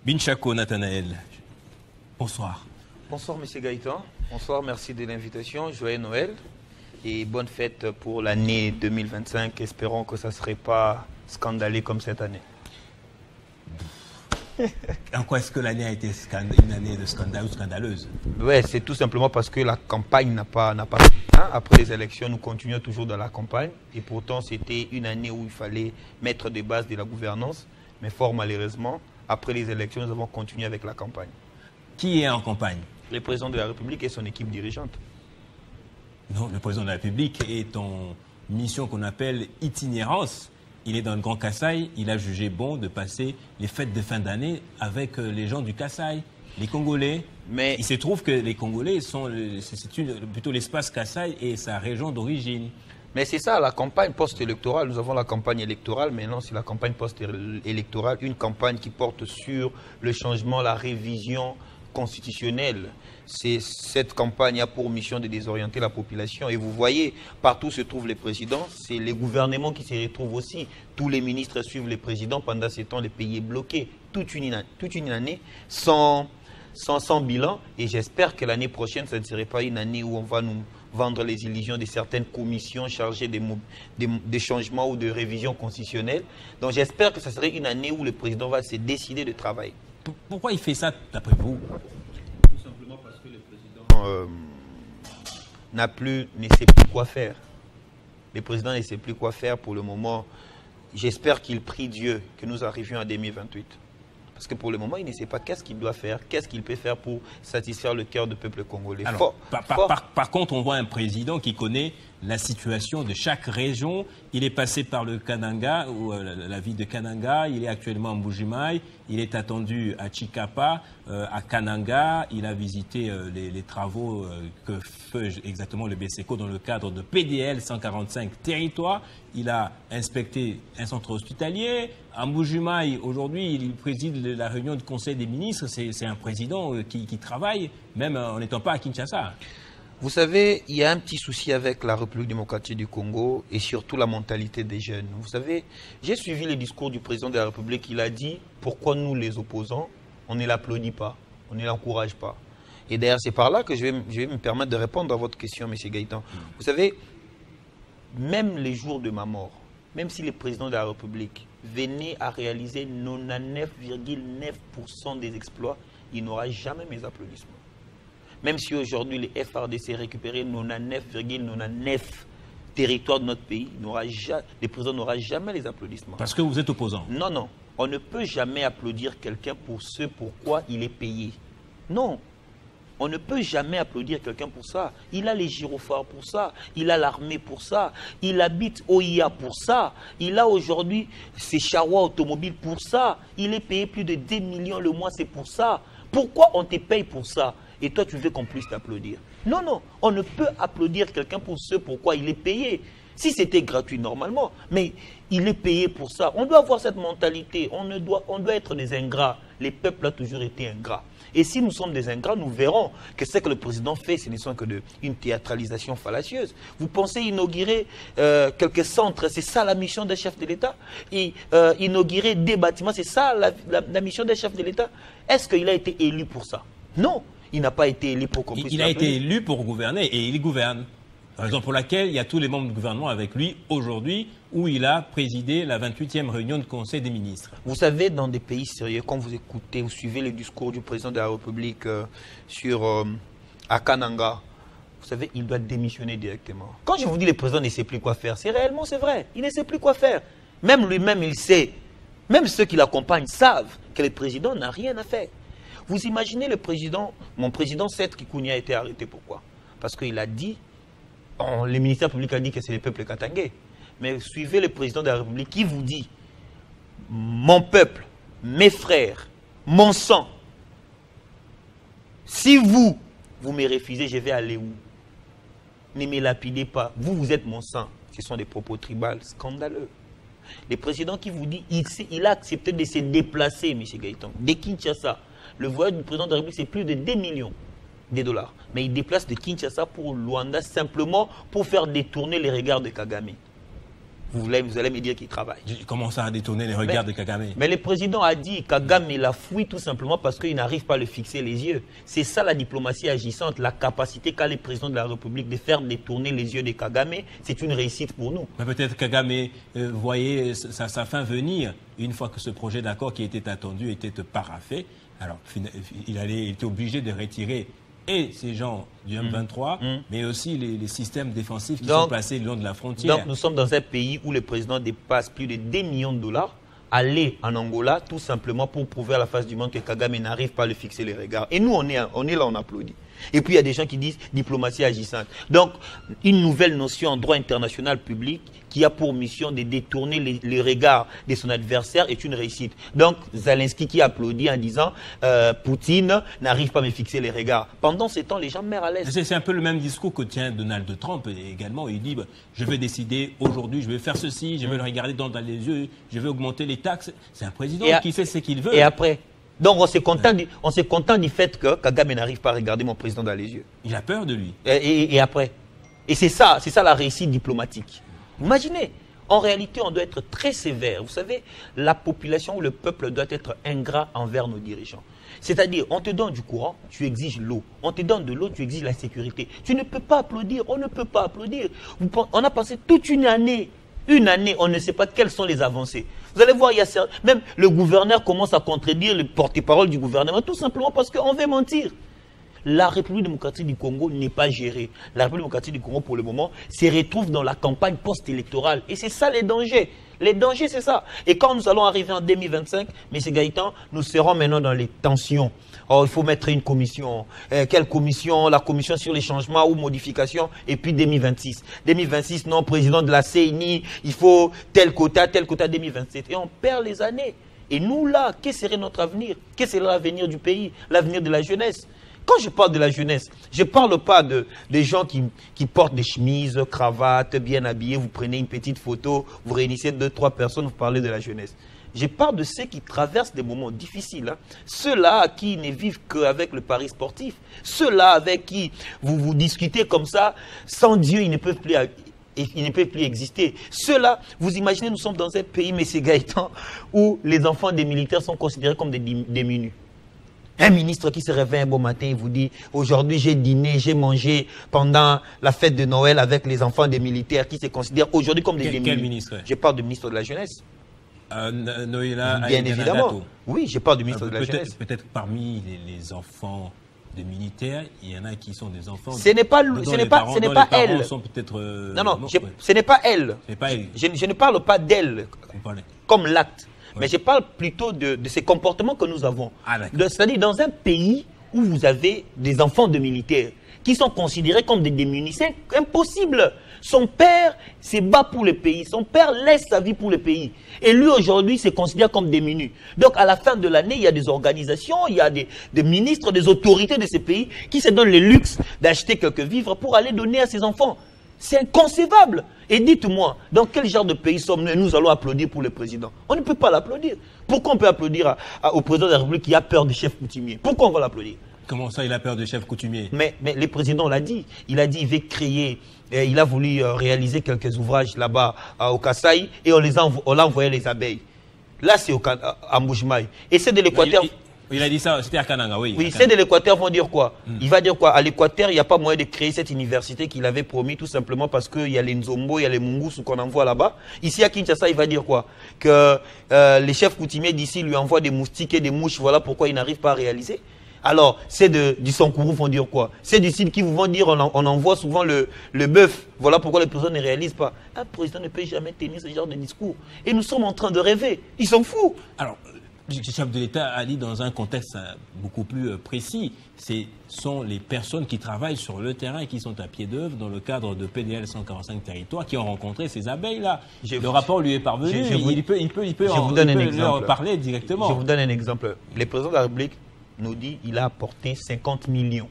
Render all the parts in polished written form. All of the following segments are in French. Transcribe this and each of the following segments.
Binchako Nathanaël, bonsoir. Bonsoir M. Gaëtan, bonsoir, merci de l'invitation, joyeux Noël et bonne fête pour l'année 2025. Espérons que ça ne serait pas scandaleux comme cette année. En quoi est-ce que l'année a été une année de scandale ou scandaleuse? Ouais, c'est tout simplement parce que la campagne n'a pas après les élections, nous continuons toujours dans la campagne et pourtant c'était une année où il fallait mettre des bases de la gouvernance, mais fort malheureusement, après les élections, nous avons continué avec la campagne. Qui est en campagne? Le président de la République et son équipe dirigeante. Non, le président de la République est en mission qu'on appelle itinérance. Il est dans le Grand Kasaï. Il a jugé bon de passer les fêtes de fin d'année avec les gens du Kasaï, les Congolais. Mais il se trouve que les Congolais sont plutôt l'espace Kasaï et sa région d'origine. Mais c'est ça, la campagne post-électorale. Nous avons la campagne électorale, maintenant c'est la campagne post-électorale, une campagne qui porte sur le changement, la révision constitutionnelle. Cette campagne a pour mission de désorienter la population. Et vous voyez, partout se trouvent les présidents, c'est les gouvernements qui se retrouvent aussi. Tous les ministres suivent les présidents. Pendant ce temps, le pays est bloqué toute une année sans bilan. Et j'espère que l'année prochaine, ça ne serait pas une année où on va nous vendre les illusions de certaines commissions chargées des changements ou de révisions constitutionnelles. Donc j'espère que ça serait une année où le président va se décider de travailler. Pourquoi il fait ça, d'après vous? Tout simplement parce que le président ne sait plus quoi faire. Le président ne sait plus quoi faire pour le moment. J'espère qu'il prie Dieu que nous arrivions à 2028. Parce que pour le moment, il ne sait pas qu'est-ce qu'il doit faire, qu'est-ce qu'il peut faire pour satisfaire le cœur du peuple congolais. Alors, par contre, on voit un président qui connaît la situation de chaque région. Il est passé par le Kananga, ou la ville de Kananga. Il est actuellement à Mbujimaï. Il est attendu à Chikapa, à Kananga. Il a visité les travaux que fait exactement le BSECO dans le cadre de PDL 145 territoires. Il a inspecté un centre hospitalier. À Mbujimaï, aujourd'hui, il préside la réunion du Conseil des ministres. C'est un président qui travaille, même en n'étant pas à Kinshasa. Vous savez, il y a un petit souci avec la République démocratique du Congo et surtout la mentalité des jeunes. Vous savez, j'ai suivi le discours du président de la République. Il a dit pourquoi nous, les opposants, on ne l'applaudit pas, on ne l'encourage pas. Et d'ailleurs, c'est par là que je vais me permettre de répondre à votre question, M. Gaëtan. Vous savez, même les jours de ma mort, même si le président de la République venait à réaliser 99,9% des exploits, il n'aura jamais mes applaudissements. Même si aujourd'hui les FRDC récupéraient 99,99 territoires de notre pays, le président n'aura jamais les applaudissements. Parce que vous êtes opposant? Non, non. On ne peut jamais applaudir quelqu'un pour ce pourquoi il est payé. Non. On ne peut jamais applaudir quelqu'un pour ça. Il a les gyrophares pour ça. Il a l'armée pour ça. Il habite OIA pour ça. Il a aujourd'hui ses charrois automobiles pour ça. Il est payé plus de 10 millions le mois, c'est pour ça. Pourquoi on te paye pour ça? Et toi, tu veux qu'on puisse t'applaudir? Non, non. On ne peut applaudir quelqu'un pour ce pourquoi il est payé. Si c'était gratuit normalement, mais il est payé pour ça. On doit avoir cette mentalité. On doit être des ingrats. Les peuples ont toujours été ingrats. Et si nous sommes des ingrats, nous verrons que ce que le président fait, ce ne sont que une théâtralisation fallacieuse. Vous pensez inaugurer quelques centres, c'est ça la mission des chefs de l'État? Et inaugurer des bâtiments, c'est ça la mission des chefs de l'État? Est-ce qu'il a été élu pour ça? Non, il n'a pas été élu pour qu'on puisse. Il a été élu pour gouverner et il gouverne. Raison pour laquelle il y a tous les membres du gouvernement avec lui aujourd'hui, où il a présidé la 28e réunion du Conseil des ministres. Vous savez, dans des pays sérieux, quand vous écoutez, vous suivez le discours du président de la République à Kananga, vous savez, il doit démissionner directement. Quand je vous dis que le président ne sait plus quoi faire, c'est réellement, c'est vrai. Il ne sait plus quoi faire. Même lui-même, il sait. Même ceux qui l'accompagnent savent que le président n'a rien à faire. Vous imaginez le président, mon président Seth Kikuni a été arrêté. Pourquoi? Parce qu'il a dit, le ministère public a dit que c'est le peuple katangais. Mais suivez le président de la République qui vous dit, mon peuple, mes frères, mon sang, si vous me refusez, je vais aller où? Ne me lapidez pas. Vous êtes mon sang. Ce sont des propos tribaux scandaleux. Le président qui vous dit, il a accepté de se déplacer, M. Gaëtan, de Kinshasa. Le voyage du président de la République, c'est plus de 2 millions de dollars. Mais il déplace de Kinshasa pour Luanda simplement pour faire détourner les regards de Kagame. Vous allez me dire qu'il travaille. J'ai commencé à détourner les regards de Kagame. Mais le président a dit Kagame l'a fouille tout simplement parce qu'il n'arrive pas à le fixer les yeux. C'est ça la diplomatie agissante, la capacité qu'a le président de la République de faire détourner les yeux de Kagame. C'est une réussite pour nous. Mais peut-être Kagame voyait sa fin venir une fois que ce projet d'accord qui était attendu était paraphé. Alors il était obligé de retirer et ces gens du M23, mais aussi les systèmes défensifs qui sont placés le long de la frontière. Donc nous sommes dans un pays où le président dépasse plus de 10 millions de dollars, aller en Angola tout simplement pour prouver à la face du monde que Kagame n'arrive pas à le fixer les regards. Et nous, on est là, on applaudit. Et puis il y a des gens qui disent diplomatie agissante. Donc une nouvelle notion en droit international public qui a pour mission de détourner les regards de son adversaire est une réussite. Donc Zelensky qui applaudit en disant Poutine n'arrive pas à me fixer les regards. Pendant ce temps, les gens meurent à l'aise. C'est un peu le même discours que tient Donald Trump également. Il dit je vais décider aujourd'hui, je vais faire ceci, je vais le regarder dans les yeux, je vais augmenter les taxes. C'est un président qui fait ce qu'il veut. Et après donc on s'est content du fait que Kagame n'arrive pas à regarder mon président dans les yeux. Il a peur de lui. Et après. Et c'est ça la réussite diplomatique. Imaginez, en réalité, on doit être très sévère. Vous savez, la population ou le peuple doit être ingrat envers nos dirigeants. C'est-à-dire, on te donne du courant, tu exiges l'eau. On te donne de l'eau, tu exiges la sécurité. Tu ne peux pas applaudir, on ne peut pas applaudir. On a passé toute une année, on ne sait pas quelles sont les avancées. Vous allez voir, même le gouverneur commence à contredire le porte-parole du gouvernement, tout simplement parce qu'on veut mentir. La République démocratique du Congo n'est pas gérée. La République démocratique du Congo, pour le moment, se retrouve dans la campagne post-électorale. Et c'est ça les dangers. Les dangers, c'est ça. Et quand nous allons arriver en 2025, M. Gaëtan, nous serons maintenant dans les tensions. Oh, il faut mettre une commission. Quelle commission? La commission sur les changements ou modifications. Et puis 2026. 2026, non, président de la CNI, il faut tel quota 2027. Et on perd les années. Et nous, là, quel serait notre avenir? Quel serait l'avenir du pays? L'avenir de la jeunesse? Quand je parle de la jeunesse, je ne parle pas des gens qui portent des chemises, cravates, bien habillés, vous prenez une petite photo, vous réunissez 2-3 personnes, vous parlez de la jeunesse. Je parle de ceux qui traversent des moments difficiles. Hein. Ceux-là qui ne vivent qu'avec le pari sportif. Ceux-là avec qui vous discutez comme ça, sans Dieu, ils ne peuvent plus exister. Ceux-là, vous imaginez, nous sommes dans un pays, M. Gaëtan, où les enfants des militaires sont considérés comme des démunis. Un ministre qui se réveille un beau matin et vous dit « Aujourd'hui, j'ai dîné, j'ai mangé pendant la fête de Noël avec les enfants des militaires qui se considèrent aujourd'hui comme des démunis. » Quel ministre? Je parle du ministre de la Jeunesse. Noëlla, bien évidemment. Oui, je parle du ministre de la Jeunesse. Peut-être parmi les enfants de militaires, il y en a qui sont des enfants... Ce n'est pas elle. Sont ce n'est pas elle. Je ne parle pas d'elle comme l'acte. Oui. Mais je parle plutôt de ces comportements que nous avons. C'est-à-dire dans un pays où vous avez des enfants de militaires qui sont considérés comme des démunis. C'est impossible. Son père se bat pour le pays. Son père laisse sa vie pour le pays. Et lui, aujourd'hui, se considère comme démuni. Donc, à la fin de l'année, il y a des organisations, il y a des ministres, des autorités de ces pays qui se donnent le luxe d'acheter quelques vivres pour aller donner à ses enfants. C'est inconcevable. Et dites-moi, dans quel genre de pays sommes-nous et nous allons applaudir pour le président? On ne peut pas l'applaudir. Pourquoi on peut applaudir au président de la République qui a peur du chef coutumier? Pourquoi on va l'applaudir? Comment ça, il a peur du chef coutumier? Mais le président l'a dit. Il a dit qu'il veut créer, il a voulu réaliser quelques ouvrages là-bas au Kasaï et on l'a envoyé les abeilles. Là, c'est à Mbujimayi. Et c'est de l'Équateur. Il a dit ça, c'était à Kananga, oui. Oui, c'est de l'Équateur, vont dire quoi? Il va dire quoi? À l'Équateur, il n'y a pas moyen de créer cette université qu'il avait promis, tout simplement parce qu'il y a les Nzombo, il y a les Mungusu qu'on envoie là-bas. Ici à Kinshasa, il va dire quoi? Que les chefs coutumiers d'ici lui envoient des moustiques et des mouches, voilà pourquoi il n'arrive pas à réaliser. Alors, c'est du Sankourou, vont dire quoi? C'est du Sud qui vont dire on envoie souvent le bœuf, voilà pourquoi les présidents ne réalisent pas. Un président ne peut jamais tenir ce genre de discours. Et nous sommes en train de rêver. Ils sont fous. Alors, le chef de l'État a dit dans un contexte beaucoup plus précis, ce sont les personnes qui travaillent sur le terrain et qui sont à pied d'œuvre dans le cadre de PDL 145 territoires qui ont rencontré ces abeilles-là. Le rapport lui est parvenu, il peut leur parler directement. Je vous donne un exemple. Le président de la République nous dit qu'il a apporté 50 millions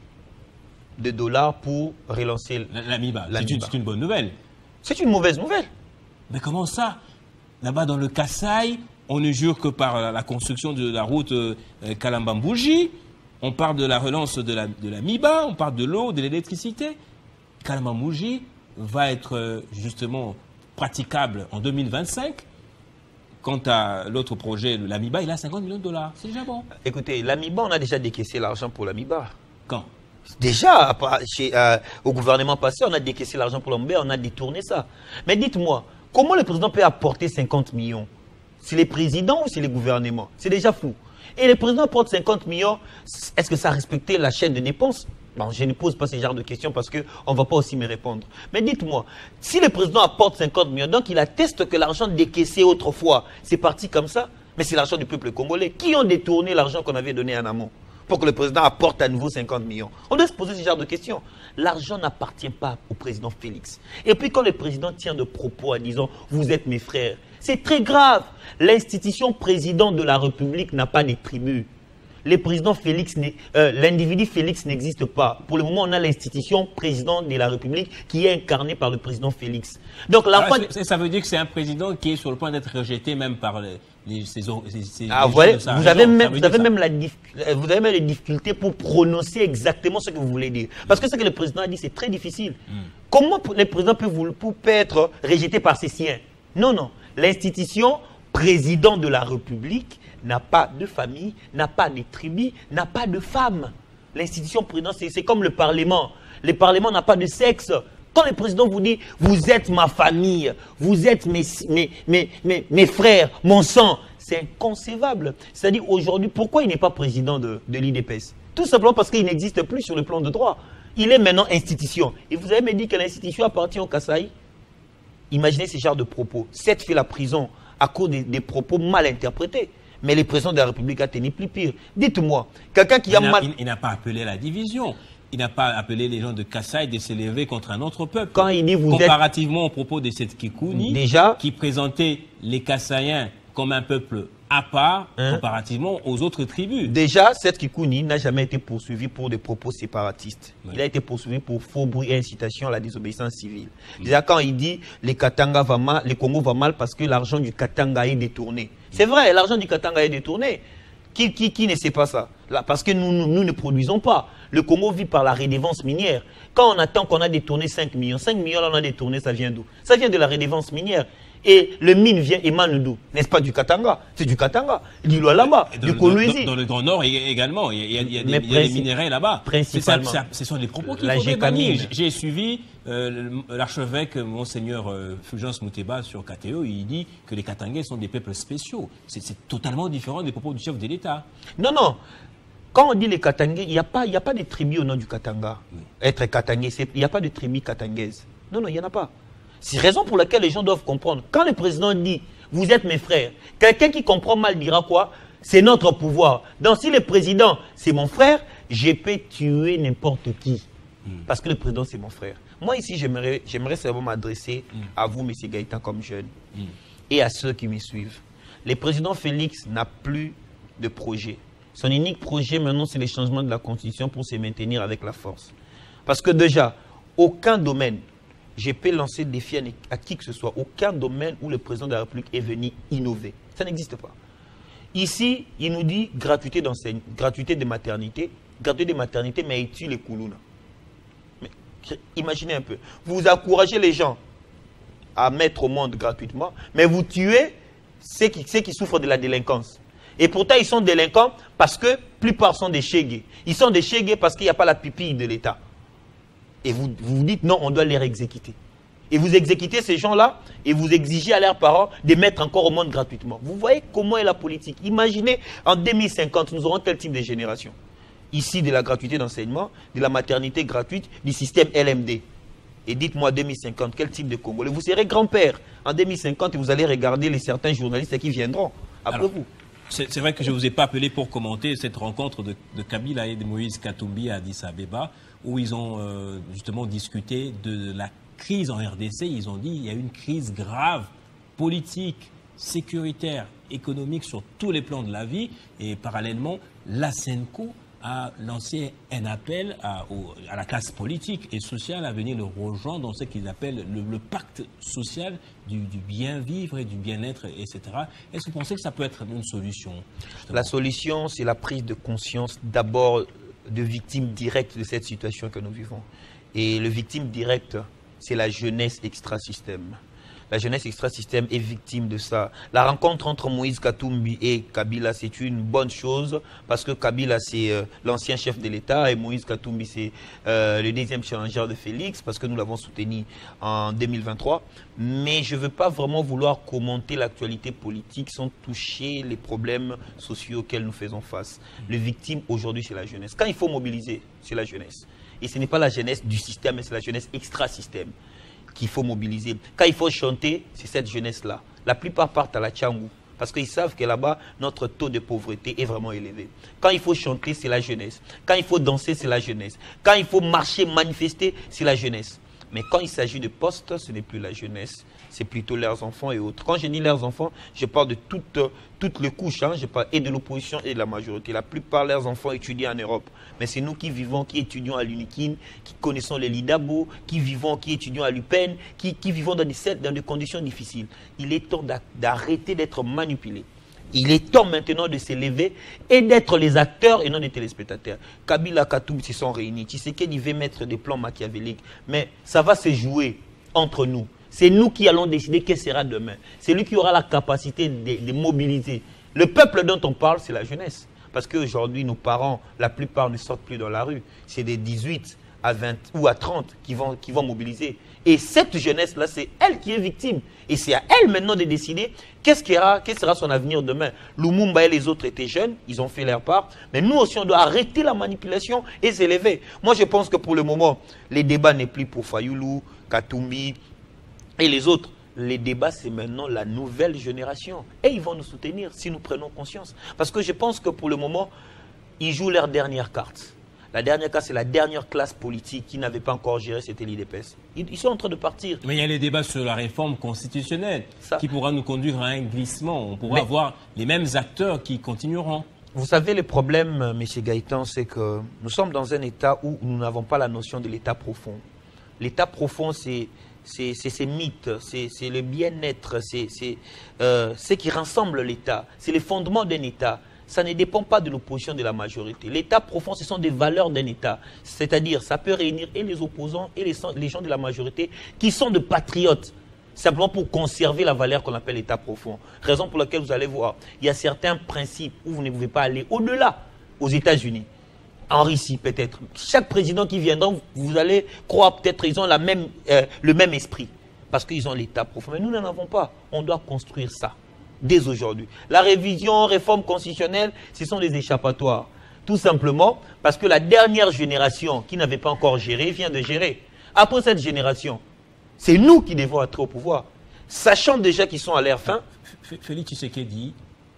de dollars pour relancer l'AMIBA. C'est une bonne nouvelle. C'est une mauvaise nouvelle. Mais comment ça? Là-bas dans le Kasaï, on ne jure que par la construction de la route Kalamba-Mbouji. On parle de la relance de la MIBA, on parle de l'eau, de l'électricité. Kalamba-Mbouji va être justement praticable en 2025. Quant à l'autre projet, l'Amiba, il a 50 millions de dollars. C'est déjà bon. Écoutez, l'Amiba, on a déjà décaissé l'argent pour l'Amiba. Quand? Déjà, au gouvernement passé, on a décaissé l'argent pour l'Amiba, on a détourné ça. Mais dites-moi, comment le président peut apporter 50 millions? C'est les présidents ou c'est les gouvernements? C'est déjà fou. Et le président apporte 50 millions, est-ce que ça a respecté la chaîne de dépenses? Bon, je ne pose pas ce genre de questions parce qu'on ne va pas aussi me répondre. Mais dites-moi, si le président apporte 50 millions, donc il atteste que l'argent décaissé autrefois, c'est parti comme ça, mais c'est l'argent du peuple congolais. Qui ont détourné l'argent qu'on avait donné en amont pour que le président apporte à nouveau 50 millions? On doit se poser ce genre de questions. L'argent n'appartient pas au président Félix. Et puis quand le président tient de propos en disant « vous êtes mes frères », c'est très grave. L'institution président de la République n'a pas de tribu. Le président Félix, l'individu Félix n'existe pas. Pour le moment, on a l'institution président de la République qui est incarnée par le président Félix. Donc, ça veut dire que c'est un président qui est sur le point d'être rejeté même par ces vous avez même les difficultés pour prononcer exactement ce que vous voulez dire. Parce que ce que le président a dit, c'est très difficile. Comment le président peut être rejeté par ses siens? Non, non. L'institution président de la République n'a pas de famille, n'a pas de tribu, n'a pas de femme. L'institution président, c'est comme le Parlement. Le Parlement n'a pas de sexe. Quand le président vous dit « vous êtes ma famille, vous êtes mes frères, mon sang », c'est inconcevable. C'est-à-dire aujourd'hui, pourquoi il n'est pas président de l'IDPS? Tout simplement parce qu'il n'existe plus sur le plan de droit. Il est maintenant institution. Et vous avez me dit que l'institution appartient au Kasaï? Imaginez ce genre de propos. 7 fait la prison à cause des propos mal interprétés. Mais le président de la République a tenu plus pire. Dites-moi, quelqu'un qui a mal... Il n'a pas appelé à la division. Il n'a pas appelé les gens de Kasaï de s'élever contre un autre peuple. Quand il dit comparativement au propos de cette Kikouni, déjà, qui présentait les Kasaïens comme un peuple à part, comparativement aux autres tribus. Déjà, cette Kikouni n'a jamais été poursuivi pour des propos séparatistes. Il a été poursuivi pour faux bruit et incitation à la désobéissance civile. Déjà, quand il dit le Congo va mal parce que l'argent du Katanga est détourné. C'est vrai, l'argent du Katanga est détourné. Qui ne sait pas ça? Là, parce que nous ne produisons pas. Le Congo vit par la redevance minière. Quand on attend qu'on a détourné 5 millions, 5 millions là on a détourné, ça vient d'où? Ça vient de la redevance minière. Et le mine émane d'où? N'est-ce pas du Katanga? C'est du Katanga, du Lualaba, du Kolwezi. Dans le Grand Nord également, il y a des minéraux là-bas. Principalement. Ce sont des propos qui sont bannir. J'ai suivi l'archevêque Monseigneur Fulgence Mouteba sur KTO, il dit que les Katangais sont des peuples spéciaux. C'est totalement différent des propos du chef de l'État. Non, non. Quand on dit les Katangais, il n'y a pas de tribu au nom du Katanga. Être Katangais, il n'y a pas de tribu katangaise. Non, non, il n'y en a pas. C'est la raison pour laquelle les gens doivent comprendre. Quand le président dit « vous êtes mes frères », quelqu'un qui comprend mal dira quoi? C'est notre pouvoir. Donc si le président c'est mon frère, je peux tuer n'importe qui. Parce que le président c'est mon frère. Moi ici, j'aimerais seulement m'adresser à vous, M. Gaëtan, comme jeune, et à ceux qui me suivent. Le président Félix n'a plus de projet. Son unique projet maintenant, c'est le changement de la Constitution pour se maintenir avec la force. Parce que déjà, aucun domaine, je peux lancer le défi à qui que ce soit, aucun domaine où le président de la République est venu innover. Ça n'existe pas. Ici, il nous dit gratuité d'enseignement, gratuité de maternité, mais il tue les Koulouna. Mais imaginez un peu, vous encouragez les gens à mettre au monde gratuitement, mais vous tuez ceux qui souffrent de la délinquance. Et pourtant, ils sont délinquants parce que la plupart sont des chégués. Ils sont des chégués parce qu'il n'y a pas la pupille de l'État. Et vous dites non, on doit les exécuter. Et vous exécutez ces gens-là et vous exigez à leurs parents de mettre encore au monde gratuitement. Vous voyez comment est la politique. Imaginez, en 2050, nous aurons quel type de génération? Ici, de la gratuité d'enseignement, de la maternité gratuite, du système LMD. Et dites-moi, 2050, quel type de Congolais? Vous serez grand-père en 2050 et vous allez regarder certains journalistes qui viendront après vous. C'est vrai que je ne vous ai pas appelé pour commenter cette rencontre de Kabila et de Moïse Katumbi à Addis Abeba, où ils ont justement discuté de la crise en RDC. Ils ont dit qu'il y a une crise grave, politique, sécuritaire, économique sur tous les plans de la vie. Et parallèlement, la SENCO a lancé un appel à la classe politique et sociale à venir le rejoindre dans ce qu'ils appellent le pacte social du bien vivre et du bien-être, etc. Est-ce que vous pensez que ça peut être une solution? La solution, c'est la prise de conscience d'abord de victimes directes de cette situation que nous vivons. Et le victime direct, c'est la jeunesse extra-système. La jeunesse extra-système est victime de ça. La rencontre entre Moïse Katumbi et Kabila, c'est une bonne chose parce que Kabila, c'est l'ancien chef de l'État et Moïse Katumbi, c'est le deuxième challenger de Félix parce que nous l'avons soutenu en 2023. Mais je ne veux pas vraiment vouloir commenter l'actualité politique sans toucher les problèmes sociaux auxquels nous faisons face. Le victime aujourd'hui, c'est la jeunesse. Quand il faut mobiliser, c'est la jeunesse. Et ce n'est pas la jeunesse du système, mais c'est la jeunesse extra-système qu'il faut mobiliser. Quand il faut chanter, c'est cette jeunesse-là. La plupart partent à la Tchangou, parce qu'ils savent que là-bas, notre taux de pauvreté est vraiment élevé. Quand il faut chanter, c'est la jeunesse. Quand il faut danser, c'est la jeunesse. Quand il faut marcher, manifester, c'est la jeunesse. Mais quand il s'agit de postes, ce n'est plus la jeunesse, c'est plutôt leurs enfants et autres. Quand je dis leurs enfants, je parle de toutes les couches, hein. Je parle et de l'opposition et de la majorité. La plupart de leurs enfants étudient en Europe. Mais c'est nous qui vivons, qui étudions à l'UNIKIN, qui connaissons les Lidabo, qui vivons, qui étudions à l'UPEN, qui vivons dans des conditions difficiles. Il est temps d'arrêter d'être manipulés. Il est temps maintenant de s'élever et d'être les acteurs et non les téléspectateurs. Kabila, Katumbi se sont réunis. Tshisekedi veut mettre des plans machiavéliques. Mais ça va se jouer entre nous. C'est nous qui allons décider quel sera demain. C'est lui qui aura la capacité de mobiliser. Le peuple dont on parle, c'est la jeunesse. Parce qu'aujourd'hui, nos parents, la plupart ne sortent plus dans la rue. C'est des 18 à 20 ou à 30 qui vont mobiliser. Et cette jeunesse-là, c'est elle qui est victime. Et c'est à elle maintenant de décider quel sera son avenir demain. Lumumba et les autres étaient jeunes, ils ont fait leur part. Mais nous aussi, on doit arrêter la manipulation et s'élever. Moi, je pense que pour le moment, les débats n'est plus pour Fayoulou, Katumbi et les autres. Les débats, c'est maintenant la nouvelle génération. Et ils vont nous soutenir si nous prenons conscience. Parce que je pense que pour le moment, ils jouent leur dernière carte. La dernière carte, c'est la dernière classe politique qui n'avait pas encore géré, c'était l'IDPS. Ils sont en train de partir. Mais il y a les débats sur la réforme constitutionnelle qui pourra nous conduire à un glissement. On pourra avoir les mêmes acteurs qui continueront. Vous savez, le problème, M. Gaëtan, c'est que nous sommes dans un État où nous n'avons pas la notion de l'État profond. L'État profond, c'est ces mythes, c'est le bien-être, c'est ce qui rassemble l'État, c'est les fondements d'un État. Ça ne dépend pas de l'opposition de la majorité. L'État profond, ce sont des valeurs d'un État. C'est-à-dire, ça peut réunir et les opposants et les gens de la majorité qui sont de patriotes, simplement pour conserver la valeur qu'on appelle l'État profond. Raison pour laquelle vous allez voir, il y a certains principes où vous ne pouvez pas aller au-delà aux États-Unis. En Russie, peut-être. Chaque président qui viendra, vous allez croire peut-être qu'ils ont le même esprit. Parce qu'ils ont l'État profond. Mais nous n'en avons pas. On doit construire ça. Dès aujourd'hui. La réforme constitutionnelle, ce sont des échappatoires. Tout simplement parce que la dernière génération qui n'avait pas encore géré vient de gérer. Après cette génération, c'est nous qui devons être au pouvoir. Sachant déjà qu'ils sont à leur fin. Félix Tshisekedi,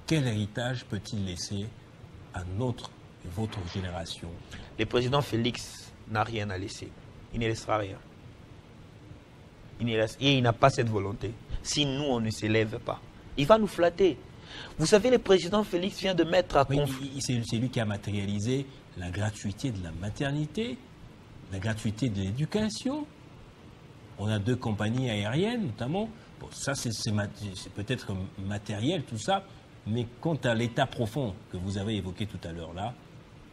quel héritage peut-il laisser à votre génération? Le président Félix n'a rien à laisser. Il ne laissera rien. Et il n'a pas cette volonté. Si nous, on ne s'élève pas. Il va nous flatter. Vous savez, le président Félix vient de mettre à conflit. C'est lui qui a matérialisé la gratuité de la maternité, la gratuité de l'éducation. On a 2 compagnies aériennes, notamment. Bon, ça, c'est peut-être matériel, tout ça. Mais quant à l'état profond que vous avez évoqué tout à l'heure là,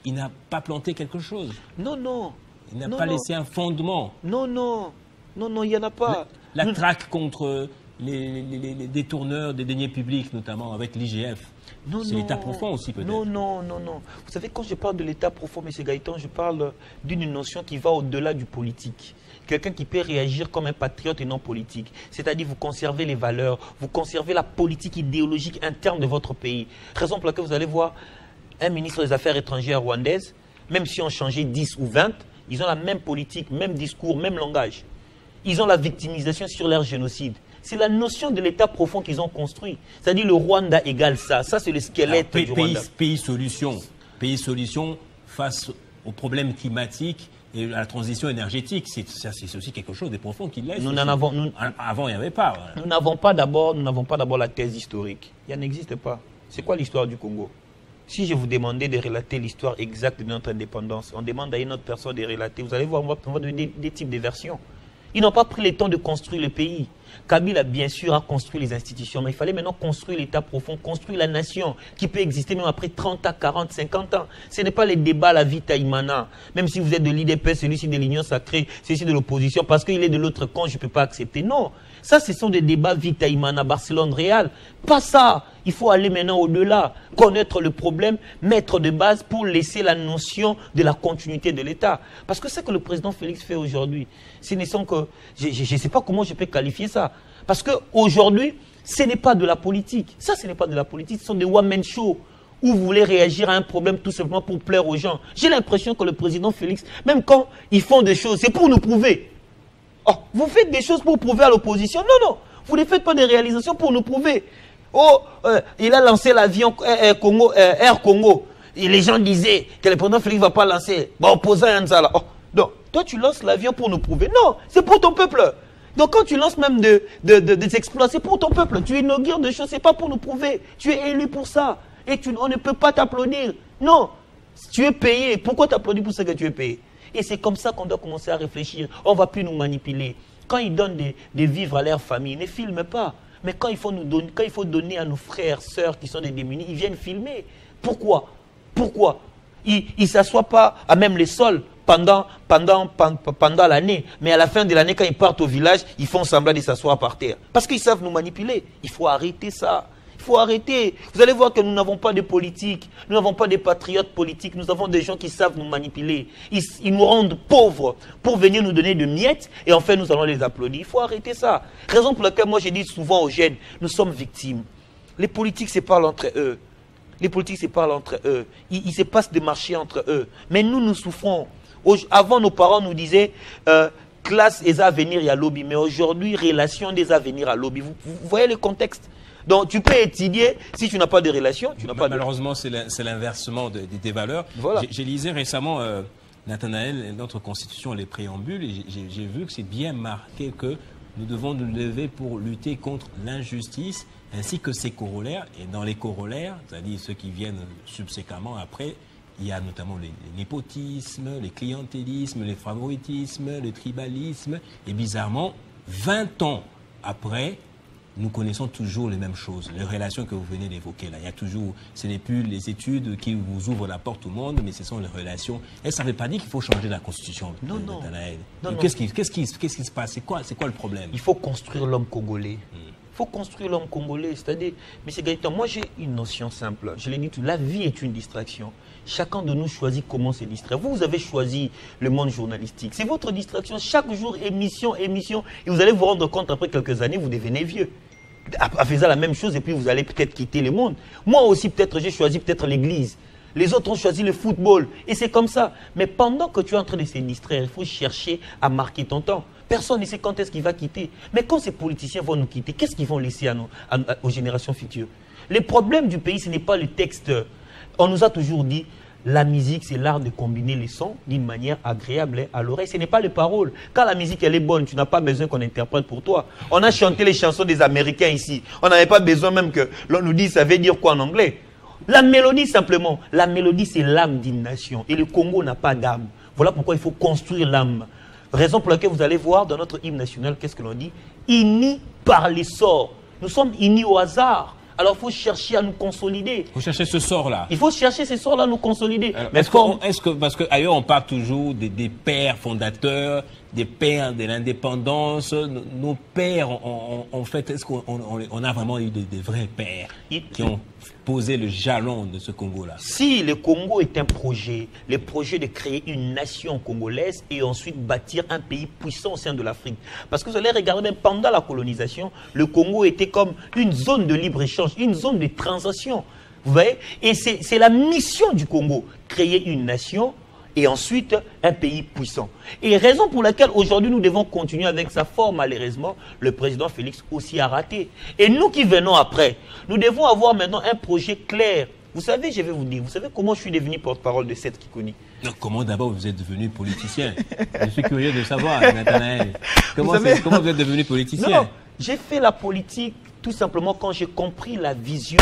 il n'a pas planté quelque chose. Non, non. Il n'a pas laissé un fondement. Non, non. Non, non, il n'y en a pas. La traque contre les détourneurs des deniers publics, notamment avec l'IGF. C'est l'état profond aussi, peut-être. Non, non, non, non. Vous savez, quand je parle de l'état profond, M. Gaëtan, je parle d'une notion qui va au-delà du politique. Quelqu'un qui peut réagir comme un patriote et non politique. C'est-à-dire, vous conservez les valeurs, vous conservez la politique idéologique interne de votre pays. Raison pour laquelle vous allez voir un ministre des Affaires étrangères rwandaise, même si on changeait 10 ou 20, ils ont la même politique, même discours, même langage. Ils ont la victimisation sur leur génocide. C'est la notion de l'état profond qu'ils ont construit. C'est-à-dire le Rwanda égale ça. Ça, c'est le squelette du Rwanda. Pays solution face aux problèmes climatiques et à la transition énergétique. C'est aussi quelque chose de profond qu'ils laissent. Avant, il n'y avait pas. Voilà. Nous n'avons pas d'abord la thèse historique. Il n'existe pas. C'est quoi l'histoire du Congo? Si je vous demandais de relater l'histoire exacte de notre indépendance, on demande à une autre personne de relater. Vous allez voir, on va donner des types de versions. Ils n'ont pas pris le temps de construire le pays. Kabila, bien sûr, a construit les institutions, mais il fallait maintenant construire l'État profond, construire la nation qui peut exister même après 30 ans, 40, 50 ans. Ce n'est pas les débats à la Vita Imana. Même si vous êtes de l'IDP, celui-ci de l'Union Sacrée, celui-ci de l'opposition, parce qu'il est de l'autre camp, je ne peux pas accepter. Non. Ça, ce sont des débats Vita Imana, Barcelone, Real. Pas ça. Il faut aller maintenant au-delà, connaître le problème, mettre de base pour laisser la notion de la continuité de l'État. Parce que ce que le président Félix fait aujourd'hui, ce ne sont que... Je ne sais pas comment je peux qualifier ça. Parce qu'aujourd'hui, ce n'est pas de la politique. Ça, ce n'est pas de la politique. Ce sont des one-man shows où vous voulez réagir à un problème tout simplement pour plaire aux gens. J'ai l'impression que le président Félix, même quand ils font des choses, c'est pour nous prouver. Oh, vous faites des choses pour prouver à l'opposition. Non, non. Vous ne faites pas des réalisations pour nous prouver. Oh, il a lancé l'avion Air Congo. Et les gens disaient que le président Félix ne va pas lancer. Bon, opposant Yanzala. Oh, donc, toi, tu lances l'avion pour nous prouver. Non, c'est pour ton peuple. Donc, quand tu lances même des exploits, c'est pour ton peuple. Tu inaugures des choses, ce n'est pas pour nous prouver. Tu es élu pour ça. Et on ne peut pas t'applaudir. Non, tu es payé. Pourquoi t'applaudis pour ce que tu es payé? Et c'est comme ça qu'on doit commencer à réfléchir. On ne va plus nous manipuler. Quand ils donnent des vivres à leur famille, ne filment pas. Mais quand il faut donner à nos frères, sœurs qui sont des démunis, ils viennent filmer. Pourquoi? Pourquoi? Ils ne s'assoient pas à même les sols pendant l'année. Mais à la fin de l'année, quand ils partent au village, ils font semblant de s'asseoir par terre. Parce qu'ils savent nous manipuler. Il faut arrêter ça. Il faut arrêter. Vous allez voir que nous n'avons pas de politique. Nous n'avons pas de patriotes politiques. Nous avons des gens qui savent nous manipuler. Ils nous rendent pauvres pour venir nous donner de miettes et enfin nous allons les applaudir. Il faut arrêter ça. Raison pour laquelle moi je dis souvent aux jeunes, nous sommes victimes. Les politiques se parlent entre eux. Les politiques se parlent entre eux. Ils se passent des marchés entre eux. Mais nous souffrons. Avant, nos parents nous disaient classe et avenir et à lobby. Mais aujourd'hui, relation des avenirs à lobby. Vous voyez le contexte? Donc, tu peux étudier, si tu n'as pas de relation, tu n'as pas de... Malheureusement, c'est l'inversement des valeurs. Voilà. J'ai lisé récemment, Nathanaël, notre Constitution, les préambules, et j'ai vu que c'est bien marqué que nous devons nous lever pour lutter contre l'injustice, ainsi que ses corollaires. Et dans les corollaires, c'est-à-dire ceux qui viennent subséquemment après, il y a notamment les népotismes, les clientélismes, les favoritismes, le tribalisme. Et bizarrement, 20 ans après, nous connaissons toujours les mêmes choses, les relations que vous venez d'évoquer là. Il y a toujours, ce n'est plus les études qui vous ouvrent la porte au monde, mais ce sont les relations. Et ça ne veut pas dire qu'il faut changer la Constitution. Non, non. Qu'est-ce qui se passe? C'est quoi le problème? Il faut construire l'homme congolais. Il faut construire l'homme congolais. C'est-à-dire, M. Gaëtan, moi j'ai une notion simple. Je l'ai dit tout, la vie est une distraction. Chacun de nous choisit comment se distraire. Vous avez choisi le monde journalistique. C'est votre distraction. Chaque jour, émission. Et vous allez vous rendre compte, après quelques années, vous devenez vieux. En faisant la même chose, et puis vous allez peut-être quitter le monde. Moi aussi, peut-être, j'ai choisi peut-être l'église. Les autres ont choisi le football. Et c'est comme ça. Mais pendant que tu es en train de se distraire, il faut chercher à marquer ton temps. Personne ne sait quand est-ce qu'il va quitter. Mais quand ces politiciens vont nous quitter, qu'est-ce qu'ils vont laisser aux générations futures? Les problèmes du pays, ce n'est pas le texte. On nous a toujours dit, la musique, c'est l'art de combiner les sons d'une manière agréable à l'oreille. Ce n'est pas les paroles. Quand la musique, elle est bonne, tu n'as pas besoin qu'on interprète pour toi. On a chanté les chansons des Américains ici. On n'avait pas besoin même que l'on nous dise ça veut dire quoi en anglais. La mélodie, simplement. La mélodie, c'est l'âme d'une nation. Et le Congo n'a pas d'âme. Voilà pourquoi il faut construire l'âme. Raison pour laquelle vous allez voir dans notre hymne national, qu'est-ce que l'on dit? Unis par les sorts. Nous sommes unis au hasard. Alors, il faut chercher à nous consolider. Il faut chercher ce sort-là. Il faut chercher ce sort-là à nous consolider. Alors, parce qu'ailleurs, on parle toujours des pères fondateurs, des pères de l'indépendance. Nos pères, en fait, est-ce qu'on a vraiment eu des vrais pères qui ont posé le jalon de ce Congo-là? Si le Congo est un projet, le projet de créer une nation congolaise et ensuite bâtir un pays puissant au sein de l'Afrique. Parce que vous allez regarder, même pendant la colonisation, le Congo était comme une zone de libre-échange, une zone de transaction. Vous voyez? Et c'est la mission du Congo, créer une nation et ensuite un pays puissant. Et raison pour laquelle aujourd'hui nous devons continuer avec sa forme, malheureusement, le président Félix aussi a raté. Et nous qui venons après, nous devons avoir maintenant un projet clair. Vous savez, je vais vous dire, vous savez comment je suis devenu porte-parole de Seth Kikuni? Comment d'abord vous êtes devenu politicien? Je suis curieux de savoir, Nathanaël. Comment vous êtes devenu politicien? Non, j'ai fait la politique tout simplement quand j'ai compris la vision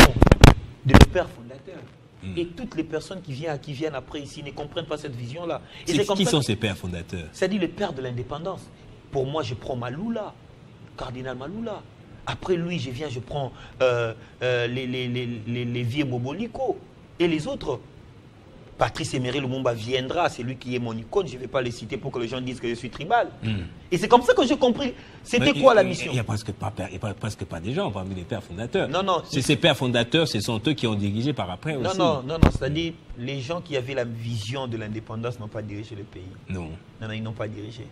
de nos pères fondateurs. Et toutes les personnes qui viennent après ici ne comprennent pas cette vision-là. Qui sont ces pères fondateurs? C'est-à-dire les pères de l'indépendance. Pour moi, je prends Maloula. cardinal Maloula. Après lui, je prends les vieux Moboliko et les autres. Patrice Emery Lumumba viendra, c'est lui qui est mon icône, je ne vais pas les citer pour que les gens disent que je suis tribal. Et c'est comme ça que j'ai compris. C'était quoi la mission? Il n'y a presque pas des gens parmi les pères fondateurs. Non. Ces pères fondateurs, ce sont eux qui ont dirigé par après aussi. Non, c'est-à-dire les gens qui avaient la vision de l'indépendance n'ont pas dirigé le pays. Non, ils n'ont pas dirigé.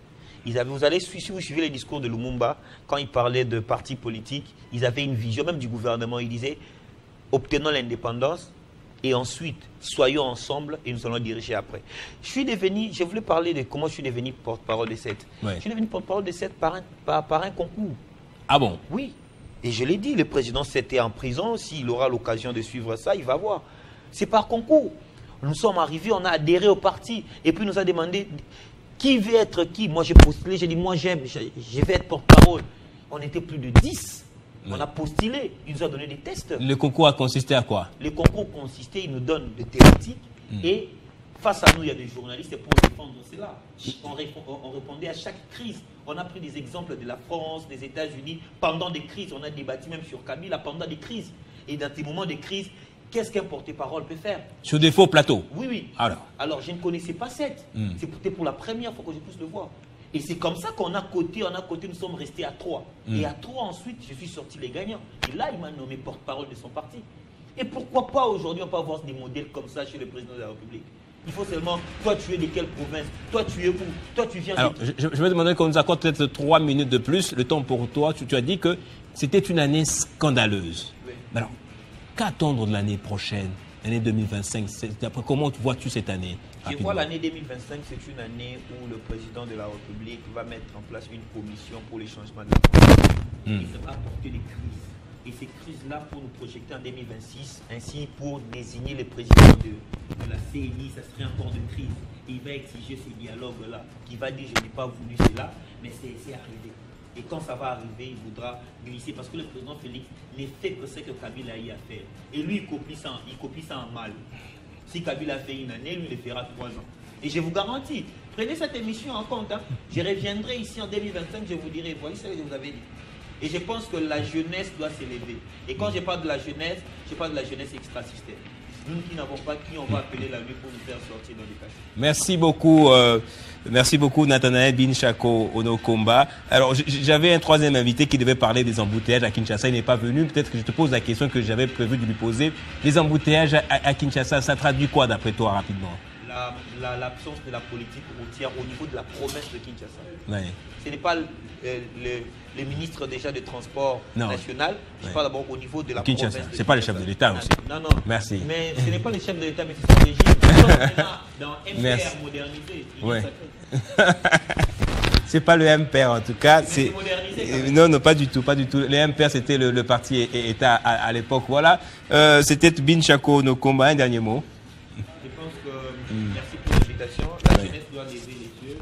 Vous allez, si vous suivez les discours de Lumumba, quand il parlait de partis politiques, ils avaient une vision, même du gouvernement, il disait, obtenons l'indépendance, et ensuite, soyons ensemble et nous allons diriger après. Je voulais parler de comment je suis devenu porte-parole de SET. Ouais. Je suis devenu porte-parole de SET par un concours. Ah bon? Oui. Et je l'ai dit, le président SET est en prison. S'il aura l'occasion de suivre ça, il va voir. C'est par concours. Nous sommes arrivés, on a adhéré au parti. Et puis, il nous a demandé qui veut être qui. Moi, j'ai postulé, j'ai dit, moi, je vais être porte-parole. On était plus de 10. On a postulé, il nous a donné des tests. Le concours a consisté à quoi? Le concours consistait, il nous donne des thématiques et face à nous, il y a des journalistes pour défendre cela. On répondait à chaque crise. On a pris des exemples de la France, des États-Unis. Pendant des crises, on a débattu même sur Kabila pendant des crises. Et dans ces moments de crise, qu'est-ce qu'un porte-parole peut faire? Sur des faux plateaux? Oui. Alors je ne connaissais pas cette. C'était pour la première fois que je puisse le voir. Et c'est comme ça qu'on a coté, nous sommes restés à 3. Et à 3, ensuite, je suis sorti les gagnants. Et là, il m'a nommé porte-parole de son parti. Et pourquoi pas aujourd'hui, on peut avoir des modèles comme ça chez le président de la République? Il faut seulement, toi, tu es de quelle province? Toi, tu es où? Toi, tu viens de... Alors, je vais demander qu'on nous accorde peut-être 3 minutes de plus, le temps pour toi. Tu as dit que c'était une année scandaleuse. Oui. Alors, qu'attendre de l'année prochaine, l'année 2025? Comment vois-tu cette année? Je vois l'année 2025, c'est une année où le président de la République va mettre en place une commission pour les changements de la France. Il va apporter des crises. Et ces crises-là, pour nous projeter en 2026, ainsi pour désigner le président de la CNI, ça serait encore de crise. Et il va exiger ces dialogues-là, qui va dire je n'ai pas voulu cela, mais c'est arrivé. Et quand ça va arriver, il voudra glisser. Parce que le président Félix ne fait que ce que Kabila a eu à faire. Et lui, il copie ça en mal. Si Kabila a fait une année, lui, il le fera 3 ans. Et je vous garantis, prenez cette émission en compte. Je reviendrai ici en 2025, je vous dirai, voyez ce que je vous avais dit. Et je pense que la jeunesse doit s'élever. Et quand je parle de la jeunesse, je parle de la jeunesse extra-système. Nous qui n'avons pas qui, on va appeler la nuit pour nous faire sortir dans les cachets. Merci beaucoup Nathanaël Binchako Onokomba. Alors j'avais un troisième invité qui devait parler des embouteillages à Kinshasa. Il n'est pas venu. Peut-être que je te pose la question que j'avais prévu de lui poser. Les embouteillages à Kinshasa, ça traduit quoi d'après toi rapidement? L'absence de la politique routière au niveau de la province de Kinshasa. Ouais. Ce n'est pas le ministre déjà des Transports national. Je parle d'abord au niveau de la Kinshasa. province. Ce n'est pas le chef de l'État aussi. Non. Merci. Mais ce n'est pas le chef de l'État, mais c'est son régime. Dans MPR modernisé. Ouais. C'est pas le MPR en tout cas. C'est modernisé. Non, pas du tout. Le MPR, c'était le parti État à l'époque. Voilà. C'était Binchako Onokomba. Un dernier mot. Je pense que merci pour l'invitation. La jeunesse doit lever les yeux.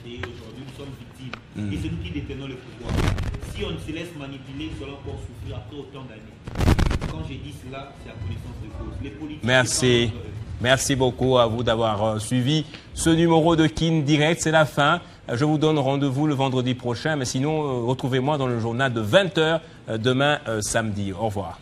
Et aujourd'hui, nous sommes victimes. Et c'est nous qui détenons le pouvoir. Si on se laisse manipuler, nous allons encore souffrir après autant d'années. Quand j'ai dit cela, c'est à connaissance de cause. Les politiques. Merci. Merci beaucoup à vous d'avoir suivi ce numéro de Kin Direct. C'est la fin. Je vous donne rendez-vous le vendredi prochain. Mais sinon, retrouvez-moi dans le journal de 20h demain samedi. Au revoir.